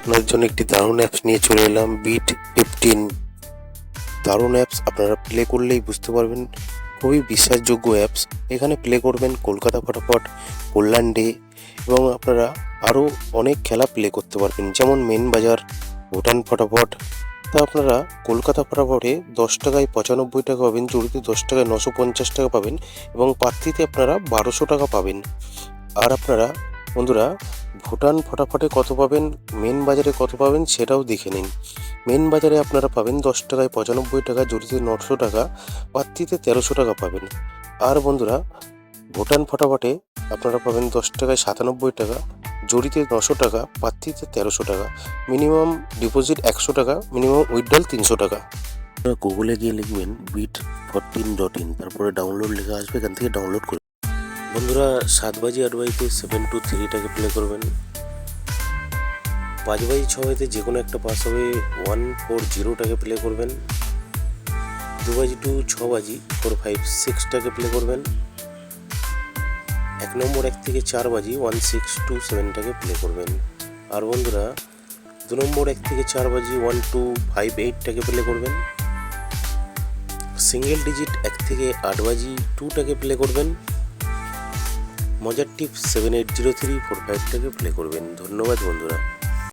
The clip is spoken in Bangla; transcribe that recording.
আপনাদের জন্য একটি দারুণ অ্যাপস নিয়ে চলে এলাম, বিট 15। দারুণ অ্যাপস, আপনারা প্লে করলেই বুঝতে পারবেন, খুবই বিশ্বাসযোগ্য অ্যাপস। এখানে প্লে করবেন কলকাতা ফটাফট, কল্যাণ ডে এবং আপনারা আরও অনেক খেলা প্লে করতে পারবেন, যেমন মেন বাজার, ভুটান ফটাফট। তা আপনারা কলকাতা ফটাফটে 10 টাকায় 95 টাকা পাবেন, জড়িতে 10 টাকায় 950 টাকা পাবেন এবং প্রার্থীতে আপনারা 1200 টাকা পাবেন। আর আপনারা বন্ধুরা ভুটান ফটাফটে কত পাবেন, মেন বাজারে কত পাবেন সেটাও দেখে নিন। মেন বাজারে আপনারা পাবেন 10 টাকায় 95 টাকা, জড়িতে 900 টাকা, প্রার্থীতে 1300 টাকা পাবেন। আর বন্ধুরা ভুটান ফটাফটে আপনারা পাবেন 10 টাকায় 97 টাকা, জড়িতে 900 টাকা, প্রার্থীতে 1300 টাকা। মিনিমাম ডিপোজিট 100 টাকা, মিনিমাম উইথড্রল 300 টাকা। আপনারা গুগলে গিয়ে লিখবেন bit14.in, তারপরে ডাউনলোড লেখা আসবে, এখান থেকে ডাউনলোড করবেন। বন্ধুরা 7 বাজি 8 বাজিতে 723টাকে প্লে করবেন। 5 বাজি 6 বাজিতে যে কোনো একটা পাস হবে, 140টাকে প্লে করবেন। 2 বাজি টু 6 বাজি 456টাকে প্লে করবেন। 1 নম্বর 1 থেকে 4 বাজি 1627টাকে প্লে করবেন। আর বন্ধুরা 2 নম্বর 1 থেকে 4 বাজি 1258টাকে প্লে করবেন। সিঙ্গেল ডিজিট 1 থেকে 8 বাজি 2টাকে প্লে করবেন। মজার টিপস 780345টাকে প্লে করবেন। ধন্যবাদ বন্ধুরা।